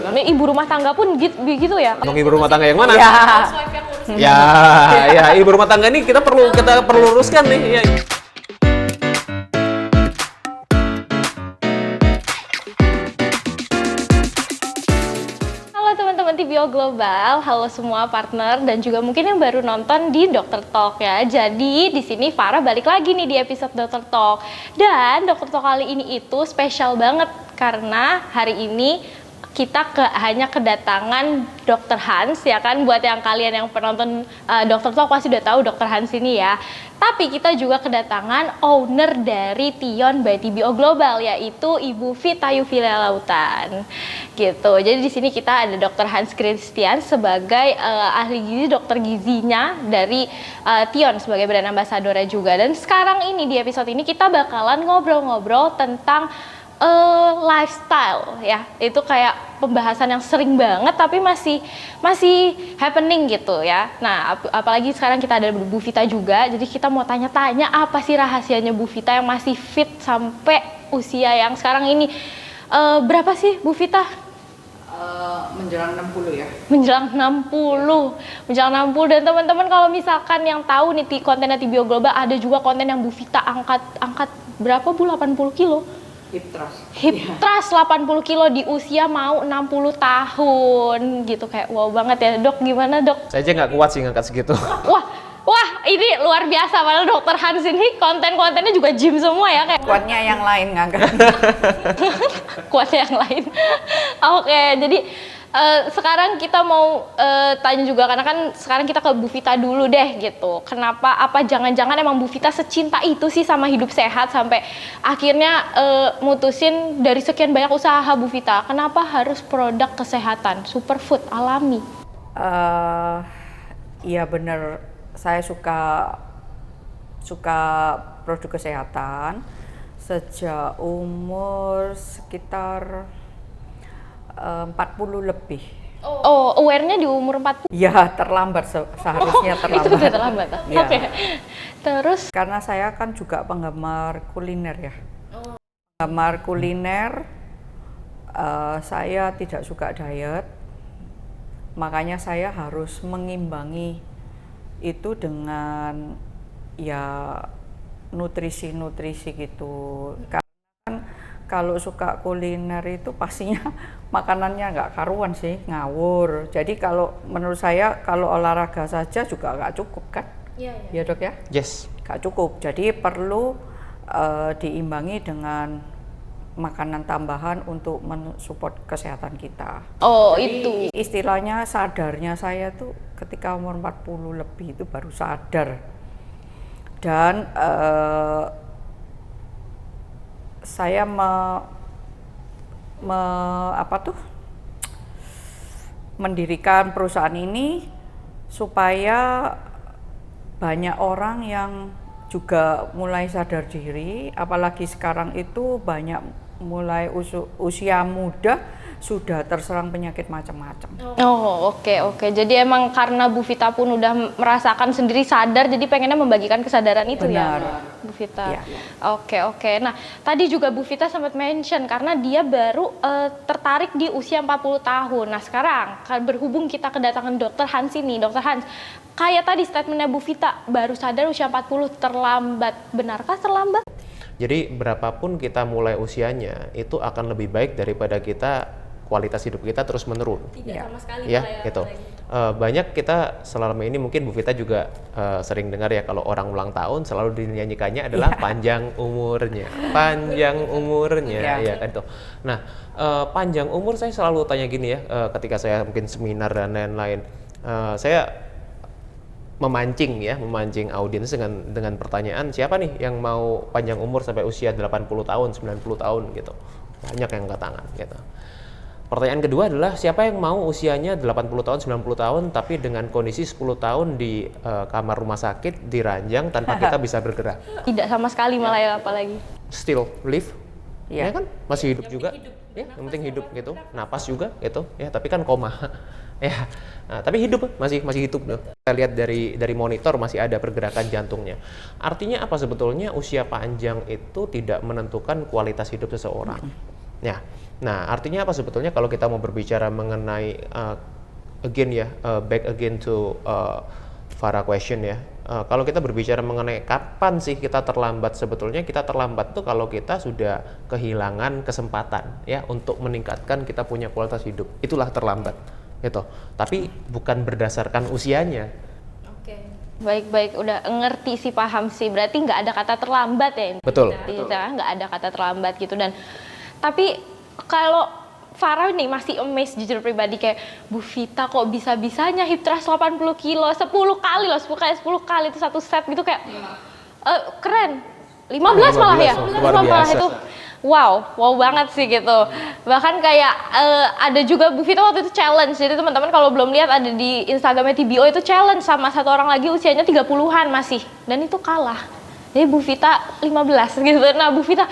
Ibu rumah tangga pun begitu ya? Ngomong ibu rumah tangga yang mana? Ya. Ya, ibu rumah tangga ini kita perlu luruskan nih. Ya. Halo teman-teman TBO Global, halo semua partner dan juga mungkin yang baru nonton di Dokter Talk ya. Jadi di sini Farah balik lagi nih di episode Dokter Talk. Dan Dokter Talk kali ini itu spesial banget karena hari ini kita hanya kedatangan Dr. Hans ya kan, buat yang kalian yang penonton Dr. Talk pasti udah tahu Dr. Hans ini ya. Tapi kita juga kedatangan owner dari Tion by TBO Global, yaitu Ibu Vita Yufila Lautan. Gitu. Jadi di sini kita ada Dr. Hans Christian sebagai ahli gizi, dokter gizinya dari Tion sebagai brand ambassador-nya juga. Dan sekarang ini di episode ini kita bakalan ngobrol-ngobrol tentang lifestyle ya. Itu kayak pembahasan yang sering banget tapi masih happening gitu ya. Nah, apalagi sekarang kita ada Bu Vita juga. Jadi kita mau tanya-tanya apa sih rahasianya Bu Vita yang masih fit sampai usia yang sekarang ini. Berapa sih Bu Vita? Menjelang 60 ya. Menjelang 60 dan teman-teman kalau misalkan yang tahu nih kontennya TBO Global, ada juga konten yang Bu Vita angkat berapa Bu? 80 kilo. Hip thrust 80 kilo di usia mau 60 tahun gitu, kayak wow banget ya Dok. Gimana Dok? Saya aja nggak kuat sih ngangkat segitu. Wah ini luar biasa, padahal Dokter Hans ini kontennya juga gym semua ya kayak. Kuatnya yang lain ngangkat. Kuatnya yang lain. Oke, jadi sekarang kita mau tanya juga, karena kan sekarang kita ke Bu Vita dulu deh gitu. Kenapa, apa jangan-jangan emang Bu Vita secinta itu sih sama hidup sehat sampai akhirnya mutusin dari sekian banyak usaha Bu Vita, kenapa harus produk kesehatan, superfood alami? Iya bener, saya suka produk kesehatan sejak umur sekitar 40 lebih. Oh, aware-nya di umur 40? Ya, terlambat seharusnya terlambat. Itu udah terlambat. Ya. Oke. Terus karena saya kan juga penggemar kuliner ya. Penggemar kuliner, saya tidak suka diet. Makanya saya harus mengimbangi itu dengan ya nutrisi-nutrisi gitu. Karena kan kalau suka kuliner itu pastinya makanannya nggak karuan sih, ngawur. Jadi kalau menurut saya kalau olahraga saja juga nggak cukup kan? Iya ya Dok ya? Yes. Nggak cukup. Jadi perlu diimbangi dengan makanan tambahan untuk mensupport kesehatan kita. oh Jadi, itu. istilahnya sadarnya saya tuh ketika umur 40 lebih itu baru sadar. Dan saya mendirikan perusahaan ini supaya banyak orang yang juga mulai sadar diri, apalagi sekarang itu banyak mulai usia muda sudah terserang penyakit macam-macam. Oh oke. Jadi emang karena Bu Vita pun udah merasakan sendiri, sadar, jadi pengennya membagikan kesadaran itu. Benar. Ya Bu Vita. Ya. Oke. Nah tadi juga Bu Vita sempat mention karena dia baru tertarik di usia 40 tahun. Nah sekarang berhubung kita kedatangan Dr. Hans ini, Dr. Hans, kayak tadi statementnya Bu Vita, baru sadar usia 40 terlambat. Benarkah terlambat? Jadi berapapun kita mulai usianya itu akan lebih baik daripada kita kualitas hidup kita terus menurun. Tidak sama sekali Ya, gitu. Banyak kita selama ini mungkin Bu Vita juga sering dengar ya, kalau orang ulang tahun selalu dinyanyikannya adalah panjang umurnya, ya kan tuh. Nah, panjang umur saya selalu tanya gini ya, ketika saya mungkin seminar dan lain-lain, saya memancing audiens dengan pertanyaan, siapa nih yang mau panjang umur sampai usia 80 tahun, 90 tahun gitu. Banyak yang angkat tangan gitu. Pertanyaan kedua adalah siapa yang mau usianya 80 tahun, 90 tahun tapi dengan kondisi 10 tahun di kamar rumah sakit diranjang tanpa kita bisa bergerak. Tidak sama sekali malah ya, apalagi. Still live. Ya. Ya kan? Masih hidup juga. Ya, yang penting hidup gitu. Napas juga gitu. Ya, tapi kan koma. Ya. Nah, tapi hidup masih hidup loh. Kita lihat dari monitor masih ada pergerakan jantungnya. Artinya apa sebetulnya? Usia panjang itu tidak menentukan kualitas hidup seseorang. Ya. Nah, artinya apa sebetulnya kalau kita mau berbicara mengenai again ya, back again to Farah question ya. Kalau kita berbicara mengenai kapan sih kita terlambat, sebetulnya kita terlambat tuh kalau kita sudah kehilangan kesempatan ya untuk meningkatkan kita punya kualitas hidup. Itulah terlambat gitu. Tapi bukan berdasarkan usianya. Baik-baik, udah ngerti sih, paham sih. Berarti nggak ada kata terlambat ya? Betul. Nggak ada kata terlambat gitu. Dan tapi kalau Farah nih masih amazed jujur pribadi, kayak Bu Vita kok bisa-bisanya hip thrust 80 kilo 10 kali loh, 10 kali itu satu set gitu, kayak keren. 15 malah ya? Luar biasa. Itu wow banget sih gitu. Bahkan kayak ada juga Bu Vita waktu itu challenge. Jadi teman-teman kalau belum lihat, ada di Instagramnya TBO, itu challenge sama satu orang lagi usianya 30-an masih. Dan itu kalah. Jadi Bu Vita 15 gitu. Nah Bu Vita,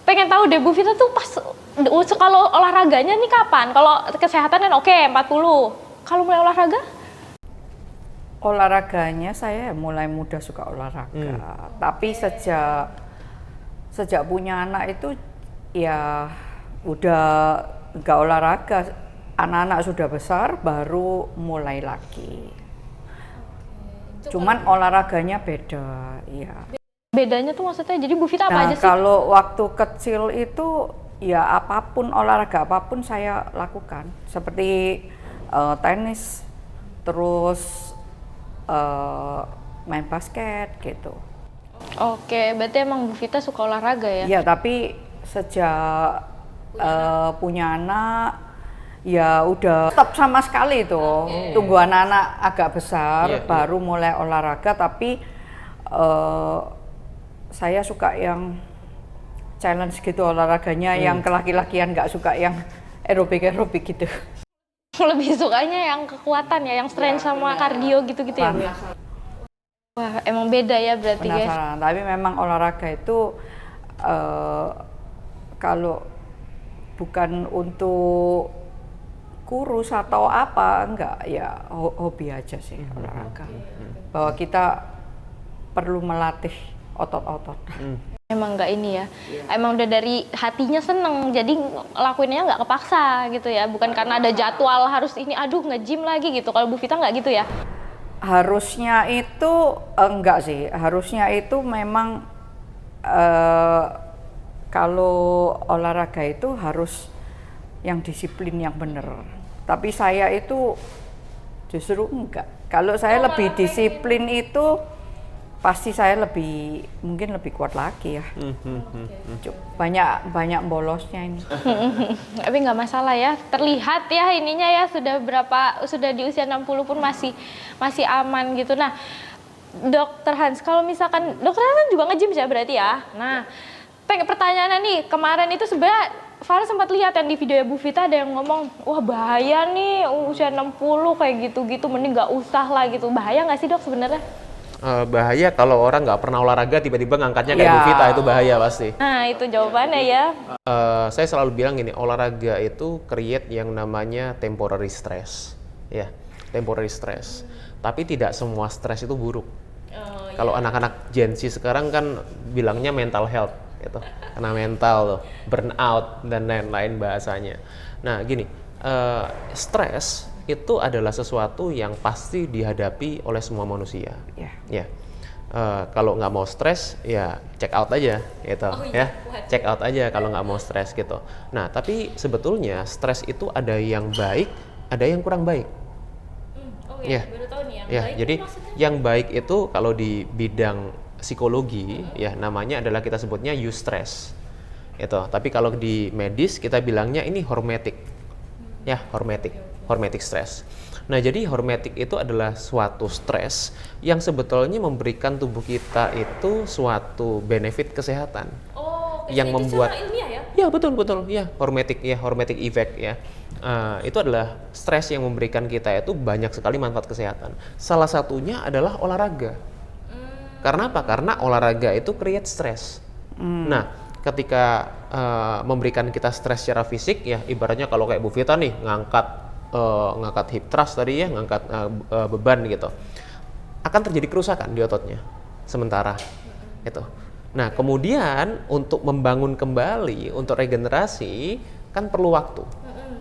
pengen tahu deh Bu Vita tuh pas kalau olahraganya nih kapan? Kalau kesehatan kan oke 40. Kalau mulai olahraga? Olahraganya saya mulai muda suka olahraga. Tapi sejak punya anak itu ya udah nggak olahraga. Anak-anak sudah besar baru mulai lagi. Cuman olahraganya beda, ya. Bedanya tuh maksudnya, jadi Bu Vita apa Nah, aja sih? kalau waktu kecil itu ya apapun, olahraga apapun saya lakukan. Seperti tenis, terus main basket gitu. Oke, berarti emang Bu Vita suka olahraga ya? Iya, tapi sejak punya anak ya udah stop sama sekali tuh. Tunggu anak-anak agak besar baru mulai olahraga, tapi saya suka yang challenge gitu olahraganya, yang kelaki-lakian, nggak suka yang aerobik gitu. Lebih sukanya yang kekuatan ya, yang strength sama kardio gitu-gitu ya Bu? Wah, emang beda ya berarti guys. Penasaran, tapi memang olahraga itu kalau bukan untuk kurus atau apa, enggak, ya hobi aja sih olahraga. Bahwa kita perlu melatih otot-otot. Emang nggak ini ya, emang udah dari hatinya seneng, jadi lakuinnya nggak kepaksa gitu ya, bukan karena ada jadwal harus ini, aduh nge-gym lagi gitu. Kalau Bu Vita nggak gitu ya? Harusnya itu enggak sih, harusnya itu memang kalau olahraga itu harus yang disiplin yang benar. Tapi saya itu justru enggak. Kalau saya lebih disiplin itu pasti saya mungkin lebih kuat lagi ya. Banyak bolosnya ini. Tapi nggak masalah ya, terlihat ya ininya ya, sudah di usia 60 pun masih aman gitu. Nah, Dokter Hans, kalau misalkan Dokter Hans kan juga nge-gym ya berarti ya. Nah, pertanyaannya nih, kemarin itu sebenarnya Farah sempat lihat yang di video Bu Vita ada yang ngomong, wah bahaya nih usia 60 kayak gitu-gitu, mending nggak usah lah gitu. Bahaya nggak sih Dok sebenarnya? Bahaya kalau orang nggak pernah olahraga tiba-tiba ngangkatnya kayak Bu Vita, itu bahaya pasti. Nah itu jawabannya ya. Saya selalu bilang gini, olahraga itu create yang namanya temporary stress, ya, temporary stress. Tapi tidak semua stres itu buruk. Kalau anak-anak Gen Z sekarang kan bilangnya mental health, gitu, karena mental tuh, burnout dan lain-lain bahasanya. Nah gini, stres itu adalah sesuatu yang pasti dihadapi oleh semua manusia. Ya. Kalau nggak mau stres, ya check out aja, gitu. Check out aja kalau nggak mau stres gitu. Nah, tapi sebetulnya stres itu ada yang baik, ada yang kurang baik. Baru tahu nih yang baik. Jadi yang baik itu kalau di bidang psikologi, ya namanya adalah kita sebutnya eustress. Gitu. Tapi kalau di medis kita bilangnya ini hormetic. Ya, hormetic stress. Nah, jadi hormetic itu adalah suatu stres yang sebetulnya memberikan tubuh kita itu suatu benefit kesehatan. Yang membuat ilmiah ya? Ya, betul. Ya, hormetic effect ya. Itu adalah stres yang memberikan kita itu banyak sekali manfaat kesehatan. Salah satunya adalah olahraga. Karena apa? Karena olahraga itu create stress. Nah, ketika memberikan kita stres secara fisik, ya ibaratnya kalau kayak Bu Vita nih ngangkat hip thrust tadi ya, ngangkat beban gitu, akan terjadi kerusakan di ototnya sementara itu. Nah kemudian untuk membangun kembali, untuk regenerasi, kan perlu waktu.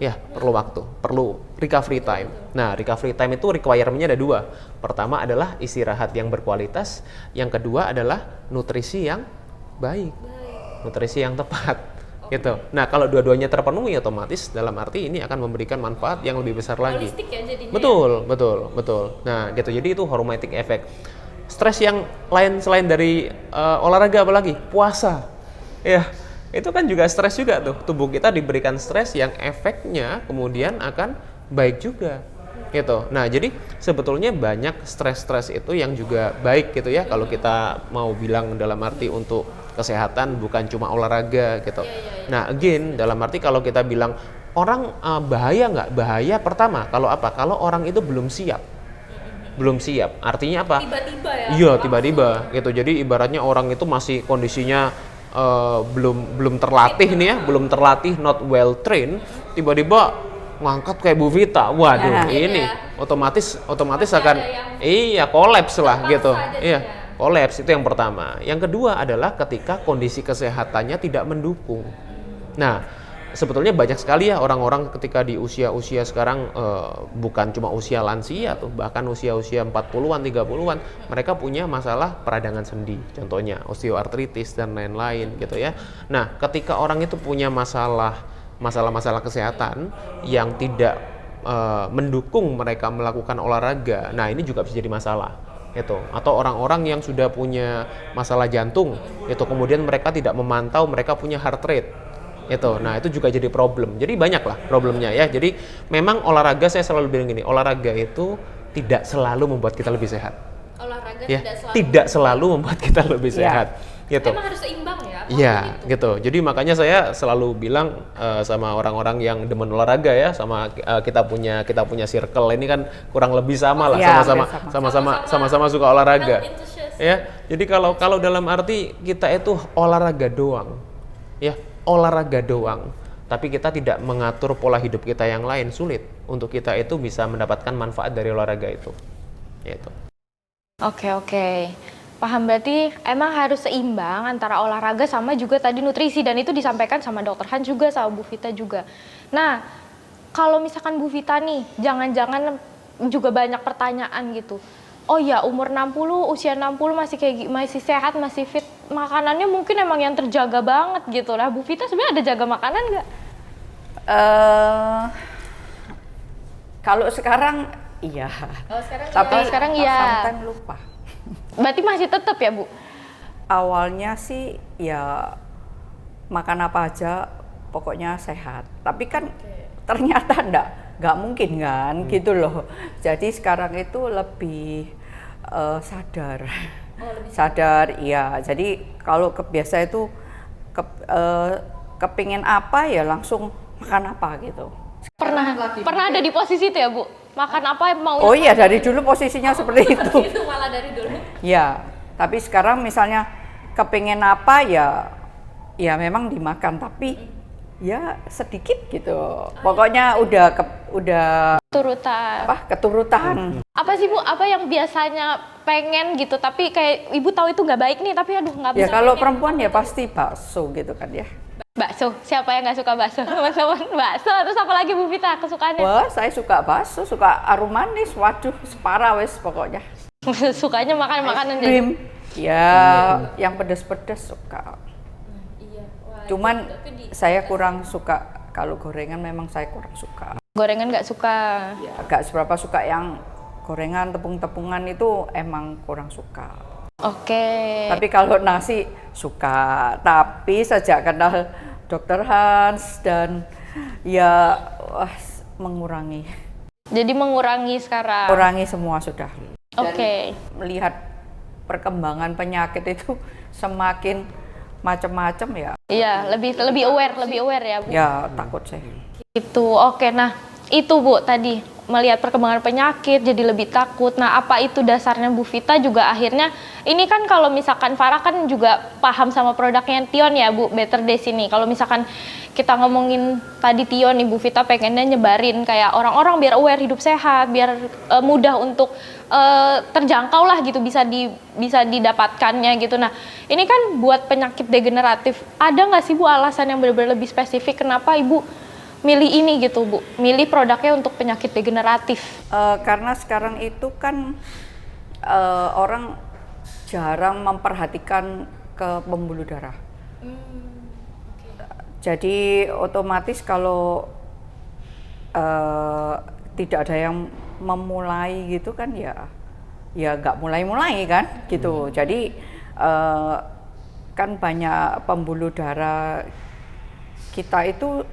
Ya, perlu waktu, perlu recovery time. Nah, recovery time itu requirement-nya ada 2. Pertama adalah istirahat yang berkualitas, yang kedua adalah nutrisi yang baik. Nutrisi yang tepat. Gitu. Nah, kalau dua-duanya terpenuhi otomatis dalam arti ini akan memberikan manfaat yang lebih besar lagi. Holistik ya jadinya. Betul. Nah, gitu. Jadi itu hormetic effect. Stres yang lain selain dari olahraga apalagi puasa. Ya, itu kan juga stres juga tuh. Tubuh kita diberikan stres yang efeknya kemudian akan baik juga. Gitu. Nah, jadi sebetulnya banyak stres-stres itu yang juga baik gitu ya kalau kita mau bilang dalam arti untuk kesehatan bukan cuma olahraga gitu. Nah, again dalam arti kalau kita bilang orang bahaya nggak? Bahaya pertama kalau apa? Kalau orang itu belum siap. Belum siap. Artinya apa? Tiba-tiba ya. Iya, tiba-tiba gitu. Jadi ibaratnya orang itu masih kondisinya belum terlatih nih ya, belum terlatih, not well trained, tiba-tiba ngangkat kayak Bu Vita. Waduh, ini otomatis akan kolaps lah gitu. Iya, kolaps itu yang pertama. Yang kedua adalah ketika kondisi kesehatannya tidak mendukung. Nah, sebetulnya banyak sekali ya orang-orang ketika di usia-usia sekarang bukan cuma usia lansia tuh, bahkan usia-usia 40-an, 30-an, mereka punya masalah peradangan sendi, contohnya osteoartritis dan lain-lain gitu ya. Nah, ketika orang itu punya masalah kesehatan yang tidak mendukung mereka melakukan olahraga, nah ini juga bisa jadi masalah. Gitu. Atau orang-orang yang sudah punya masalah jantung, itu kemudian mereka tidak memantau mereka punya heart rate. Itu. Nah, itu juga jadi problem. Jadi banyak lah problemnya ya. Jadi memang olahraga, saya selalu bilang gini, olahraga itu tidak selalu membuat kita lebih sehat. Olahraga Ya, tidak selalu membuat kita lebih sehat. Gitu. Emang harus seimbang ya? Iya, gitu. Jadi makanya saya selalu bilang sama orang-orang yang demen olahraga ya, sama kita punya circle ini kan kurang lebih sama lah, sama-sama suka olahraga. Ya. Jadi kalau dalam arti kita itu olahraga doang. Ya, olahraga doang. Tapi kita tidak mengatur pola hidup kita yang lain, sulit untuk kita itu bisa mendapatkan manfaat dari olahraga itu. Gitu. Oke. Paham, berarti emang harus seimbang antara olahraga sama juga tadi nutrisi, dan itu disampaikan sama Dokter Han juga sama Bu Vita juga. Nah, kalau misalkan Bu Vita nih, jangan-jangan juga banyak pertanyaan gitu. Oh ya, umur 60, usia 60 masih sehat, masih fit, makanannya mungkin emang yang terjaga banget gitu lah. Bu Vita sebenarnya ada jaga makanan nggak? Kalau sekarang iya. Tapi sekarang iya. sometimes lupa. Berarti masih tetap ya, Bu? Awalnya sih ya makan apa aja pokoknya sehat. Tapi kan ternyata nggak mungkin kan gitu loh. Jadi sekarang itu lebih sadar. Sadar, iya. Jadi kalau biasa itu kepingin apa ya langsung makan apa gitu. Pernah ada di posisi itu ya, Bu? Makan apa mau? Oh iya, dari dulu posisinya seperti itu. Itu malah dari dulu. Ya, tapi sekarang misalnya kepingin apa ya memang dimakan, tapi ya sedikit gitu. Pokoknya udah keturutan. Apa sih, Bu? Apa yang biasanya pengen gitu, tapi kayak Ibu tahu itu nggak baik nih, tapi aduh nggak bisa. Ya kalau perempuan ya pasti bakso gitu kan ya. Bakso, siapa yang nggak suka bakso? Teman-teman bakso, terus apa lagi Bu Vita kesukaannya? Wah, saya suka bakso, suka arum manis, waduh, separah wes pokoknya. Sukanya makan makanan krim, ya yang pedas-pedas suka. Cuman saya kurang suka, kalau gorengan memang saya kurang suka. Gorengan nggak suka? Ya, agak seberapa suka yang gorengan, tepung-tepungan itu emang kurang suka. Oke. Tapi kalau nasi suka, tapi sejak kenal Dokter Hans dan ya mengurangi. Jadi mengurangi sekarang? Kurangi semua sudah. Oke. Melihat perkembangan penyakit itu semakin macam-macam ya. Iya, lebih aware ya, Bu. Ya, takut saya. Itu. Oke, nah itu Bu tadi melihat perkembangan penyakit jadi lebih takut. Nah, apa itu dasarnya Bu Vita juga akhirnya ini kan kalau misalkan Farah kan juga paham sama produknya Tion ya Bu, Better Days ini. Kalau misalkan kita ngomongin tadi Tion nih, Bu Vita pengennya nyebarin kayak orang-orang biar aware hidup sehat, biar mudah untuk terjangkau lah gitu, bisa didapatkannya gitu. Nah, ini kan buat penyakit degeneratif, ada nggak sih Bu alasan yang benar-benar lebih spesifik kenapa Ibu milih ini gitu Bu, milih produknya untuk penyakit degeneratif? Karena sekarang itu kan orang jarang memperhatikan ke pembuluh darah. Jadi otomatis kalau tidak ada yang memulai gitu kan ya nggak mulai kan gitu. Jadi kan banyak pembuluh darah kita itu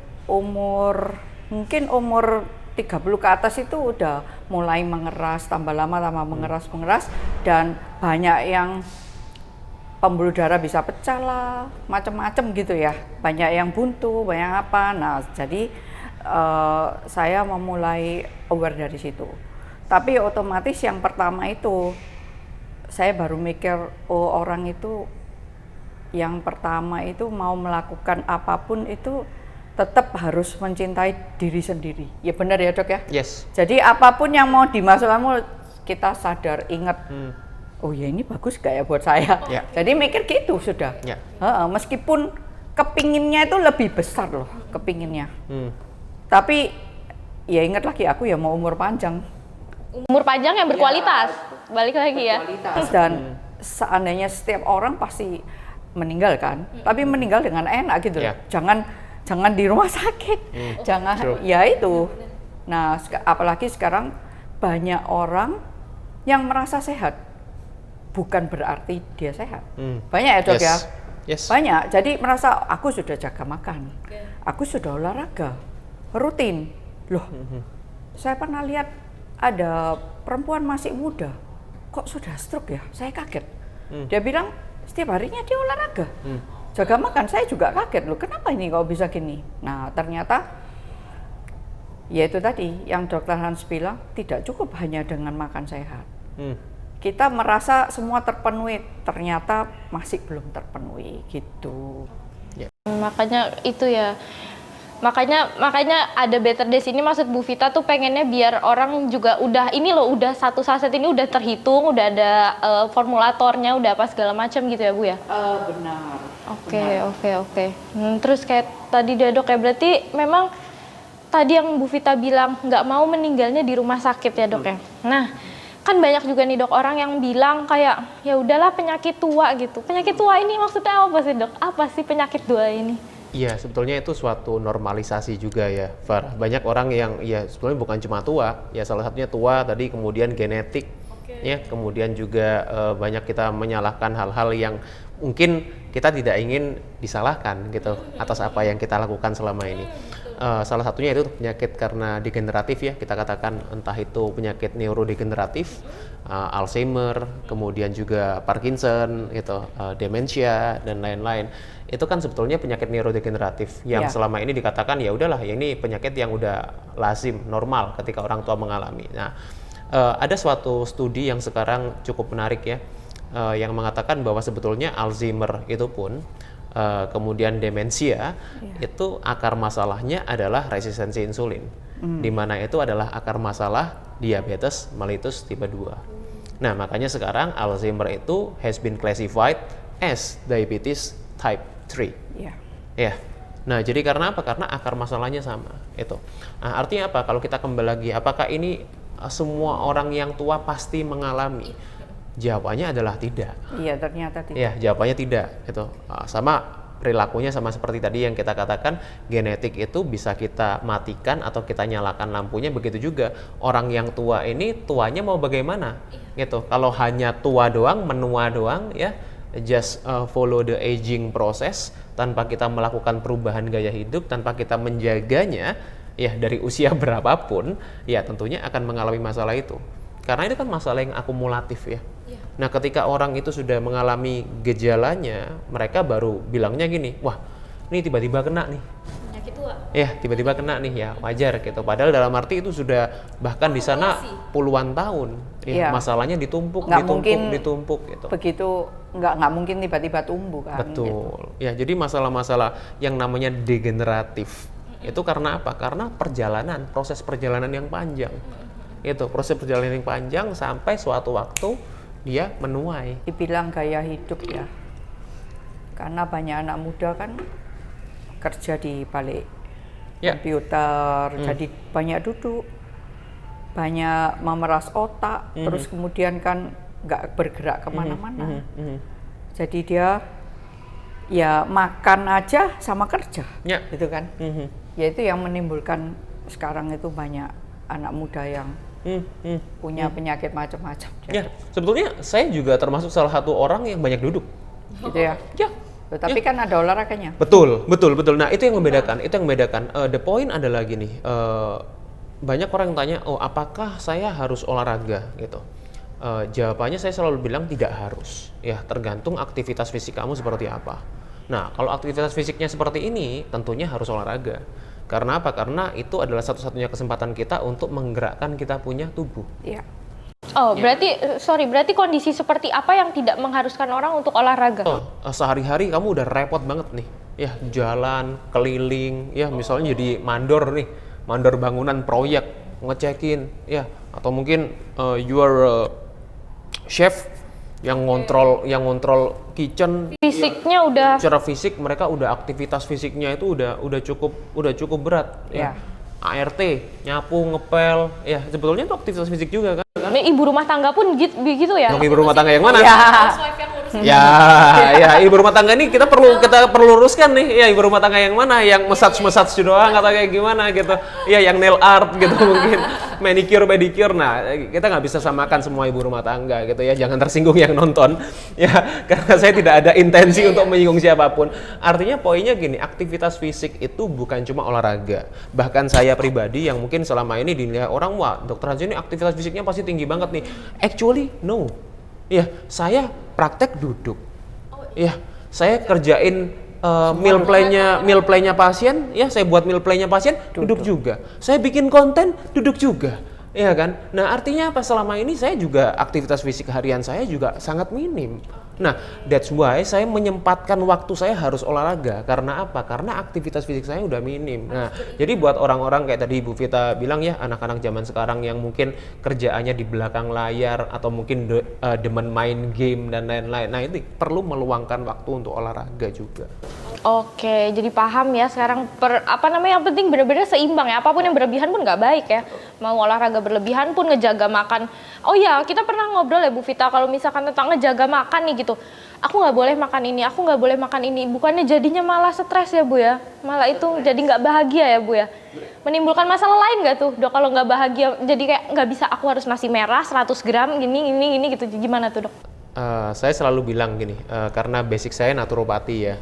mungkin umur 30 ke atas itu udah mulai mengeras, tambah lama tambah mengeras dan banyak yang pembuluh darah bisa pecah lah, macam-macam gitu ya. Banyak yang buntu, banyak apa. Nah, jadi saya memulai aware dari situ. Tapi otomatis yang pertama itu saya baru mikir, oh orang itu yang pertama itu mau melakukan apapun itu tetap harus mencintai diri sendiri. Ya benar ya Dok ya? Yes. Jadi apapun yang mau dimasukkan kita sadar, ingat. Oh ya ini bagus gak ya buat saya. Jadi mikir gitu sudah. Meskipun kepinginnya itu lebih besar loh, kepinginnya. Tapi ya ingat lagi aku ya mau umur panjang. Umur panjang yang berkualitas. Balik lagi ya. Dan seandainya setiap orang pasti meninggal kan, tapi meninggal dengan enak gitu. Jangan di rumah sakit. Jangan ya itu. Nah, apalagi sekarang banyak orang yang merasa sehat. Bukan berarti dia sehat. Banyak ya Dok ya? Banyak. Jadi merasa aku sudah jaga makan. Aku sudah olahraga. Rutin. Loh, saya pernah lihat ada perempuan masih muda. Kok sudah stroke ya? Saya kaget. Dia bilang setiap harinya dia olahraga. Jaga makan. Saya juga kaget. Loh, kenapa ini kok bisa gini? Nah, ternyata ya itu tadi yang Dr. Hans bilang tidak cukup hanya dengan makan sehat. Kita merasa semua terpenuhi, ternyata masih belum terpenuhi gitu. Makanya itu ya. Makanya ada Better Days ini, maksud Bu Vita tuh pengennya biar orang juga udah ini loh, udah satu saset ini udah terhitung, udah ada formulatornya, udah apa segala macam gitu ya Bu ya? Benar. Oke. Terus kayak tadi Dok ya, berarti memang tadi yang Bu Vita bilang nggak mau meninggalnya di rumah sakit ya Dok ya? Nah, kan banyak juga nih Dok orang yang bilang kayak ya udahlah penyakit tua gitu. Penyakit tua ini maksudnya apa sih Dok? Apa sih penyakit tua ini? Iya, sebetulnya itu suatu normalisasi juga ya, Farah. Banyak orang yang ya sebetulnya bukan cuma tua, ya salah satunya tua tadi, kemudian genetik, ya, kemudian juga banyak kita menyalahkan hal-hal yang mungkin kita tidak ingin disalahkan gitu atas apa yang kita lakukan selama ini. Salah satunya itu penyakit karena degeneratif ya, kita katakan entah itu penyakit neurodegeneratif, Alzheimer, kemudian juga Parkinson, gitu, demensia dan lain-lain. Itu kan sebetulnya penyakit neurodegeneratif yang selama ini dikatakan ya udahlah, ya ini penyakit yang udah lazim, normal ketika orang tua mengalami. Nah, ada suatu studi yang sekarang cukup menarik ya, yang mengatakan bahwa sebetulnya Alzheimer itu pun kemudian demensia itu akar masalahnya adalah resistensi insulin, di mana itu adalah akar masalah diabetes mellitus tipe 2. Nah, makanya sekarang Alzheimer itu has been classified as diabetes type 3. Ya. Nah, jadi karena apa? Karena akar masalahnya sama itu. Nah, artinya apa? Kalau kita kembali lagi, apakah ini semua orang yang tua pasti mengalami? Jawabannya adalah tidak. Iya, ternyata tidak. Ya, jawabannya tidak. Itu sama perilakunya sama seperti tadi yang kita katakan, genetik itu bisa kita matikan atau kita nyalakan lampunya. Begitu juga orang yang tua ini, tuanya mau bagaimana? Gitu. Kalau hanya tua doang, menua doang, ya, just follow the aging process tanpa kita melakukan perubahan gaya hidup, tanpa kita menjaganya, ya dari usia berapapun, ya tentunya akan mengalami masalah itu. Karena itu kan masalah yang akumulatif ya. Nah, ketika orang itu sudah mengalami gejalanya, mereka baru bilangnya gini, wah ini tiba-tiba kena nih. Penyakit tua. Ya, tiba-tiba kena nih, ya wajar gitu. Padahal dalam arti itu sudah bahkan di sana puluhan tahun. Ya, masalahnya ditumpuk gitu. Begitu nggak mungkin tiba-tiba tumbuh kan. Betul. Gitu. Ya, jadi masalah-masalah yang namanya degeneratif itu karena apa? Karena proses perjalanan yang panjang. Itu proses perjalanan yang panjang sampai suatu waktu dia menuai. Dibilang gaya hidup ya, karena banyak anak muda kan kerja di balik Ya. komputer, jadi banyak duduk, banyak memeras otak, terus kemudian kan nggak bergerak kemana-mana. Jadi dia ya makan aja sama kerja, Ya. gitu kan. Ya itu yang menimbulkan sekarang itu banyak anak muda yang punya penyakit macam-macam. Ya, sebetulnya saya juga termasuk salah satu orang yang banyak duduk. Gitu ya. Ya. Tapi kan ada olahraganya. Betul. Nah, itu yang membedakan. The point adalah gini, banyak orang yang tanya, oh apakah saya harus olahraga gitu. Jawabannya saya selalu bilang tidak harus. Ya, tergantung aktivitas fisik kamu seperti apa. Nah, kalau aktivitas fisiknya seperti ini, tentunya harus olahraga. Karena apa? Karena itu adalah satu-satunya kesempatan kita untuk menggerakkan kita punya tubuh. Iya. Oh, berarti kondisi seperti apa yang tidak mengharuskan orang untuk olahraga? Sehari-hari kamu udah repot banget nih, ya jalan, keliling, ya misalnya jadi mandor nih, mandor bangunan proyek, ngecekin, ya atau mungkin you are a chef yang ngontrol kitchen. Fisiknya udah Secara fisik mereka udah aktivitas fisiknya itu udah cukup berat, ya. ART, nyapu, ngepel, ya sebetulnya itu aktivitas fisik juga kan. ibu rumah tangga pun begitu ya? Ibu rumah tangga yang mana? Ya. Ya, ibu rumah tangga ini kita perlu luruskan nih. Ya, ibu rumah tangga yang mana? Yang massage doang atau kayak gimana gitu. Ya, yang nail art gitu mungkin. Manicure, pedicure. Nah, kita nggak bisa samakan semua ibu rumah tangga gitu ya. Jangan tersinggung yang nonton. Ya, karena saya tidak ada intensi untuk menyinggung siapapun. Artinya poinnya gini, aktivitas fisik itu bukan cuma olahraga. Bahkan saya pribadi yang mungkin selama ini dinilai orang, wah, Dokter Hanzo ini aktivitas fisiknya pasti tinggi banget nih. Actually, no. Ya, saya praktek duduk. Ya, saya kerjain meal plan-nya pasien, ya saya buat meal plan-nya pasien, duduk juga. Saya bikin konten, duduk juga. Ya kan? Nah, artinya apa? Selama ini saya juga aktivitas fisik harian saya juga sangat minim. Nah, that's why saya menyempatkan waktu saya harus olahraga. Karena apa? Karena aktivitas fisik saya udah minim. Nah, jadi buat orang-orang kayak tadi Bu Vita bilang ya, anak-anak zaman sekarang yang mungkin kerjaannya di belakang layar atau mungkin demen main game dan lain-lain. Nah, itu perlu meluangkan waktu untuk olahraga juga. Oke, jadi paham ya sekarang yang penting benar-benar seimbang ya. Apapun yang berlebihan pun nggak baik ya. Mau olahraga berlebihan pun ngejaga makan. Oh ya, kita pernah ngobrol ya Bu Vita kalau misalkan tentang ngejaga makan nih gitu. Aku nggak boleh makan ini, aku nggak boleh makan ini. Bukannya jadinya malah stres ya Bu ya? Malah itu jadi nggak bahagia ya Bu ya? Menimbulkan masalah lain nggak tuh Dok kalau nggak bahagia? Jadi kayak nggak bisa aku harus nasi merah 100 gram gini gitu. Gimana tuh Dok? Saya selalu bilang gini, karena basic saya naturopati ya,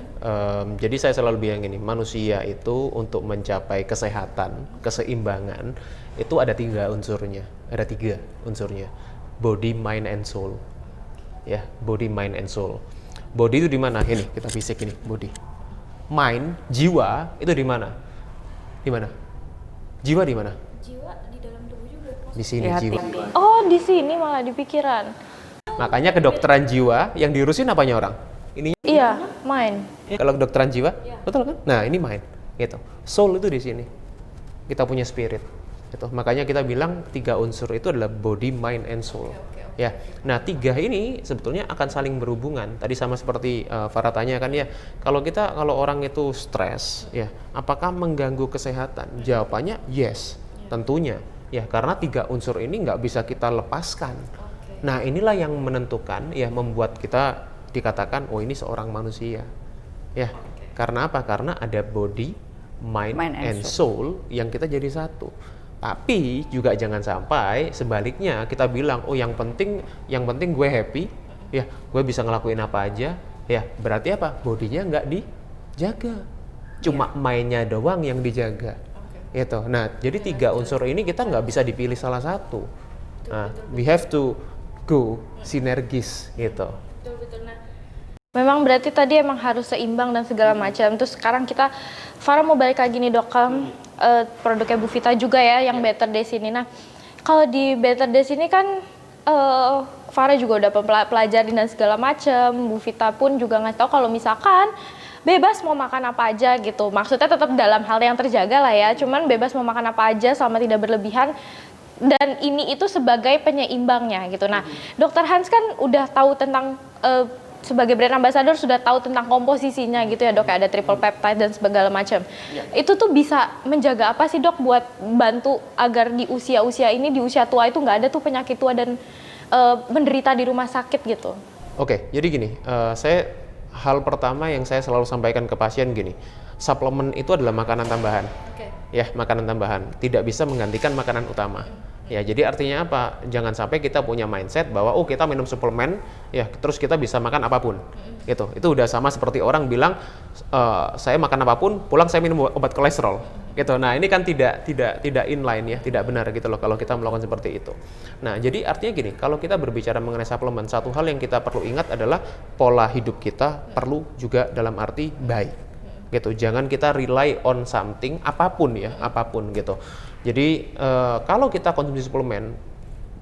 jadi saya selalu bilang gini, manusia itu untuk mencapai kesehatan, keseimbangan, itu ada tiga unsurnya, body, mind, and soul, ya, body, mind, and soul. Body itu di mana? Ini kita fisik ini, body. Mind, jiwa itu di mana? Di mana? Jiwa di mana? Jiwa di dalam tubuh juga. Di sini jiwa. Oh, di sini malah di pikiran. Makanya kedokteran jiwa yang diurusin apanya orang? Ininya. Iya, mind. Kalau kedokteran jiwa, betul kan? Nah, ini mind, gitu. Soul itu di sini. Kita punya spirit, gitu. Makanya kita bilang tiga unsur itu adalah body, mind, and soul. Ya, nah tiga ini sebetulnya akan saling berhubungan. Tadi sama seperti Farah tanya kan ya, kalau orang itu stres, ya, apakah mengganggu kesehatan? Jawabannya yes, tentunya. Ya, karena tiga unsur ini nggak bisa kita lepaskan. Nah, inilah yang menentukan, ya, membuat kita dikatakan, oh ini seorang manusia. Ya, karena apa? Karena ada body, mind and soul yang kita jadi satu. Tapi juga jangan sampai sebaliknya kita bilang, oh yang penting gue happy, ya, gue bisa ngelakuin apa aja, ya, berarti apa? Bodinya nggak dijaga, cuma mindnya doang yang dijaga. Gitu. Nah, jadi tiga unsur ini kita nggak bisa dipilih salah satu. Nah, we have to go sinergis gitu. Memang berarti tadi emang harus seimbang dan segala macam. Terus sekarang Farah mau balik lagi nih Dok, produknya Bu Vita juga ya yang Better Days ini. Nah, kalau di Better Days ini kan Farah juga udah pelajarin dan segala macam. Bu Vita pun juga ngasih tahu kalau misalkan bebas mau makan apa aja gitu. Maksudnya tetap dalam hal yang terjaga lah ya. Cuman bebas mau makan apa aja selama tidak berlebihan. Dan ini itu sebagai penyeimbangnya gitu. Nah, Dokter Hans kan udah tahu tentang sebagai brand ambassador sudah tahu tentang komposisinya gitu ya dok, kayak ada triple peptide dan segala macam. Itu tuh bisa menjaga apa sih dok buat bantu agar di usia-usia ini, di usia tua itu nggak ada tuh penyakit tua dan menderita di rumah sakit gitu? Oke, jadi gini, hal pertama yang saya selalu sampaikan ke pasien gini, suplemen itu adalah makanan tambahan. Ya, makanan tambahan, tidak bisa menggantikan makanan utama. Ya, jadi artinya apa? Jangan sampai kita punya mindset bahwa oh kita minum suplemen, ya terus kita bisa makan apapun. Gitu. Itu udah sama seperti orang bilang saya makan apapun, pulang saya minum obat kolesterol. Gitu. Nah, ini kan tidak inline ya, tidak benar gitu loh kalau kita melakukan seperti itu. Nah, jadi artinya gini, kalau kita berbicara mengenai suplemen, satu hal yang kita perlu ingat adalah pola hidup kita perlu juga dalam arti baik. Gitu, jangan kita rely on something apapun ya, apapun gitu. Jadi kalau kita konsumsi suplemen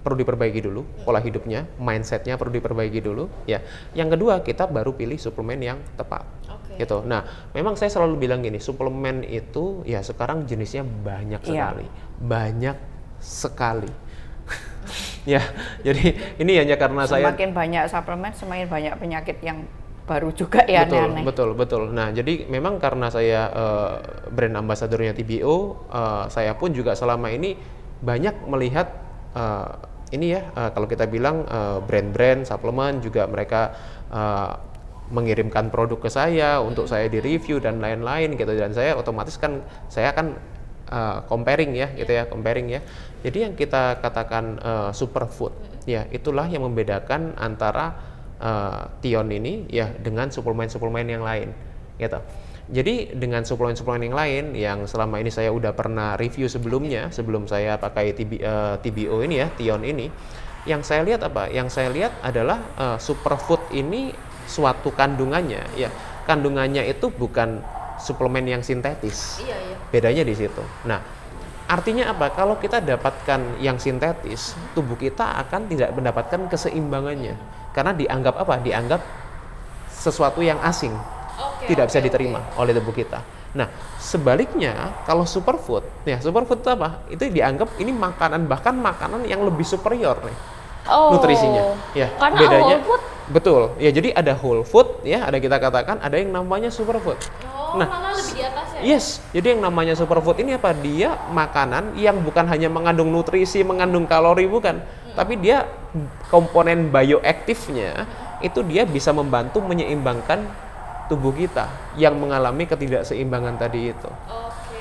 perlu diperbaiki dulu pola hidupnya, mindsetnya perlu diperbaiki dulu ya. Yang kedua, kita baru pilih suplemen yang tepat. Gitu. Nah, memang saya selalu bilang gini, suplemen itu ya sekarang jenisnya banyak sekali, banyak sekali. Ya, jadi ini hanya karena semakin banyak suplemen, semakin banyak penyakit yang baru juga ya, aneh-aneh. Betul. Nah, jadi memang karena saya brand ambassador-nya TBO, saya pun juga selama ini banyak melihat ini ya, kalau kita bilang brand-brand suplemen juga mereka mengirimkan produk ke saya untuk saya di review dan lain-lain gitu, dan saya otomatis kan saya akan comparing ya gitu ya, comparing ya. Jadi yang kita katakan superfood ya, itulah yang membedakan antara Tion ini ya dengan suplemen-suplemen yang lain gitu. Jadi dengan suplemen-suplemen yang lain yang selama ini saya udah pernah review sebelumnya, sebelum saya pakai TBO ini ya, Tion ini, yang saya lihat apa? Yang saya lihat adalah superfood ini suatu kandungannya ya, kandungannya itu bukan suplemen yang sintetis. Bedanya di situ. Nah, artinya apa? Kalau kita dapatkan yang sintetis, tubuh kita akan tidak mendapatkan keseimbangannya. Karena dianggap apa? Dianggap sesuatu yang asing. Tidak bisa diterima oleh tubuh kita. Nah, sebaliknya kalau superfood, ya superfood itu apa? Itu dianggap ini makanan, bahkan makanan yang lebih superior nih. Nutrisinya. Ya, karena bedanya whole food. Betul. Ya, jadi ada whole food ya, ada kita katakan ada yang namanya superfood. Nah, Malah lebih di atas ya? yes, jadi yang namanya superfood ini apa? Dia makanan yang bukan hanya mengandung nutrisi, mengandung kalori, bukan. Tapi dia komponen bioaktifnya itu dia bisa membantu menyeimbangkan tubuh kita yang mengalami ketidakseimbangan tadi itu.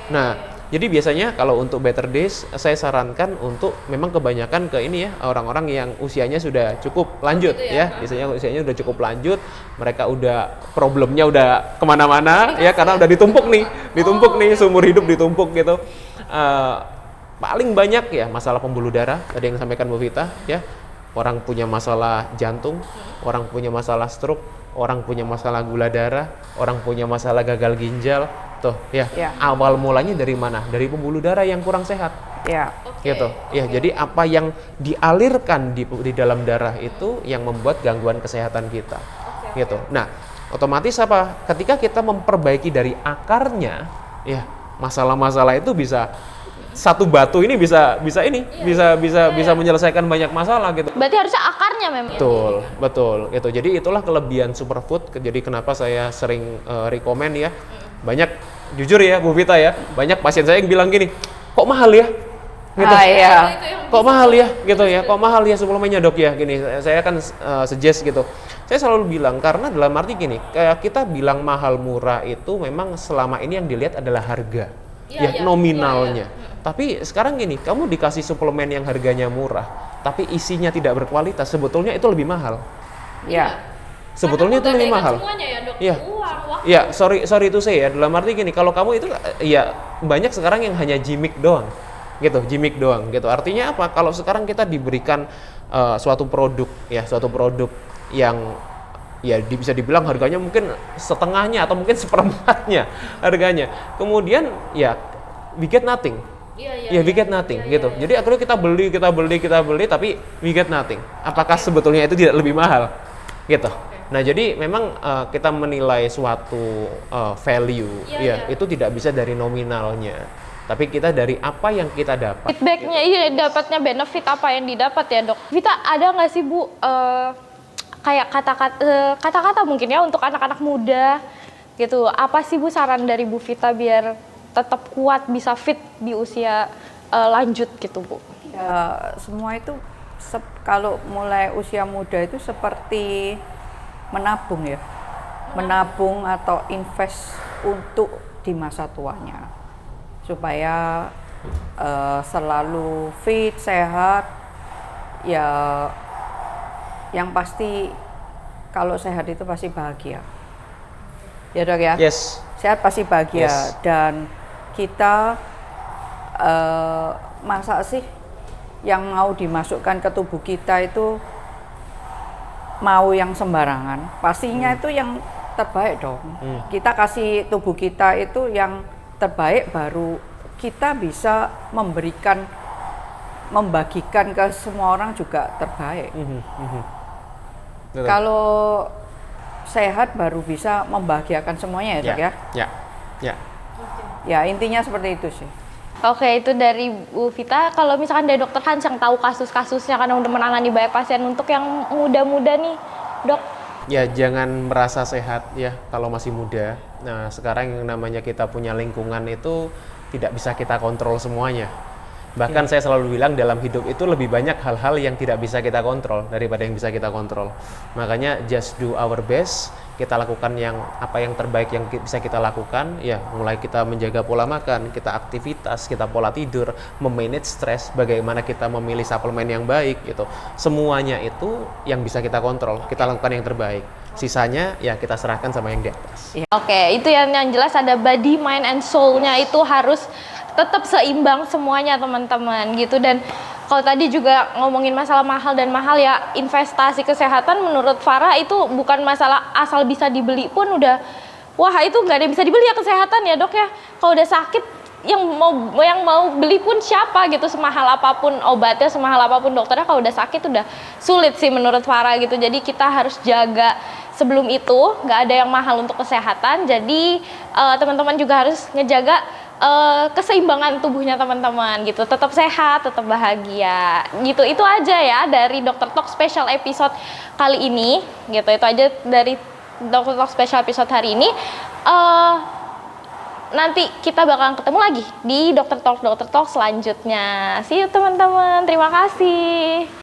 Nah, jadi biasanya kalau untuk Better Days saya sarankan untuk memang kebanyakan ke ini ya, orang-orang yang usianya sudah cukup lanjut ya. Biasanya usianya sudah cukup lanjut, mereka udah problemnya udah kemana-mana ya, karena udah ditumpuk nih, seumur hidup ditumpuk gitu. Paling banyak ya masalah pembuluh darah, tadi yang disampaikan Bu Vita ya. Orang punya masalah jantung, orang punya masalah stroke, orang punya masalah gula darah, orang punya masalah gagal ginjal. Tuh ya, awal mulanya dari mana? Dari pembuluh darah yang kurang sehat. Ya. Gitu. Ya, jadi apa yang dialirkan di dalam darah itu yang membuat gangguan kesehatan kita. Gitu. Nah, otomatis apa? Ketika kita memperbaiki dari akarnya, ya, masalah-masalah itu bisa satu batu ini bisa menyelesaikan banyak masalah gitu. Berarti harusnya akarnya memang. Betul gitu. Jadi itulah kelebihan superfood. Jadi kenapa saya sering rekomend ya. Banyak jujur ya Bu Vita ya, banyak pasien saya yang bilang gini, kok mahal ya? Gitu. Kok mahal ya? Gitu ya. Kok mahal ya suplemennya dok ya? Gini, saya kan suggest gitu. Saya selalu bilang karena dalam arti gini, kayak kita bilang mahal murah itu memang selama ini yang dilihat adalah harga. Nominalnya. Tapi sekarang gini, kamu dikasih suplemen yang harganya murah, tapi isinya tidak berkualitas, sebetulnya itu lebih mahal. Ya. Sebetulnya itu lebih mahal. Semuanya ya dok. Iya. Iya, sorry itu saya ya. Dalam arti gini, kalau kamu itu ya banyak sekarang yang hanya gimmick doang. Gimmick doang gitu. Artinya apa? Kalau sekarang kita diberikan suatu produk yang ya bisa dibilang harganya mungkin setengahnya atau mungkin seperempatnya harganya. Kemudian ya we get nothing. We get nothing gitu. Jadi akhirnya kita beli tapi we get nothing. Apakah sebetulnya itu tidak lebih mahal? Gitu. Nah, jadi memang kita menilai suatu value itu tidak bisa dari nominalnya. Tapi kita dari apa yang kita dapat. Feedbacknya dapatnya benefit apa yang didapat ya dok. Vita, ada nggak sih Bu kayak kata-kata mungkin ya untuk anak-anak muda gitu. Apa sih Bu saran dari Bu Vita biar tetap kuat bisa fit di usia lanjut gitu Bu? Ya, semua itu kalau mulai usia muda itu seperti menabung ya. Menabung atau invest untuk di masa tuanya. Supaya selalu fit, sehat. Ya yang pasti kalau sehat itu pasti bahagia. Ya Dok ya? Yes. Sehat pasti bahagia. Yes. Dan kita masa sih yang mau dimasukkan ke tubuh kita itu mau yang sembarangan, pastinya itu yang terbaik dong. Kita kasih tubuh kita itu yang terbaik, baru kita bisa membagikan ke semua orang juga terbaik. Kalau sehat baru bisa membahagiakan semuanya ya Dok ya? Ya. Ya intinya seperti itu sih. Oke, itu dari Bu Vita. Kalau misalkan dari Dokter Hans yang tahu kasus-kasusnya karena udah menangani banyak pasien, untuk yang muda-muda nih, Dok. Ya, jangan merasa sehat ya kalau masih muda. Nah, sekarang yang namanya kita punya lingkungan itu tidak bisa kita kontrol semuanya. Bahkan saya selalu bilang dalam hidup itu lebih banyak hal-hal yang tidak bisa kita kontrol daripada yang bisa kita kontrol. Makanya just do our best, kita lakukan apa yang terbaik yang bisa kita lakukan. Ya, mulai kita menjaga pola makan, kita aktivitas, kita pola tidur, memanage stres, bagaimana kita memilih suplemen yang baik gitu. Semuanya itu yang bisa kita kontrol, kita lakukan yang terbaik. Sisanya ya kita serahkan sama yang di atas. Oke, itu yang jelas ada body, mind, and soul-nya itu harus tetap seimbang semuanya teman-teman gitu. Dan kalau tadi juga ngomongin masalah mahal dan mahal ya, investasi kesehatan menurut Farah itu bukan masalah asal bisa dibeli pun udah, wah itu nggak ada yang bisa dibeli ya kesehatan ya Dok ya. Kalau udah sakit yang mau beli pun siapa gitu, semahal apapun obatnya, semahal apapun dokternya, kalau udah sakit udah sulit sih menurut Farah gitu. Jadi kita harus jaga sebelum itu, nggak ada yang mahal untuk kesehatan. Jadi teman-teman juga harus ngejaga keseimbangan tubuhnya teman-teman gitu, tetap sehat, tetap bahagia gitu. Itu aja ya dari Dokter Talk special episode kali ini gitu. Itu aja dari Dokter Talk special episode hari ini. Nanti kita bakalan ketemu lagi di Dokter Talk selanjutnya. See you teman-teman, terima kasih.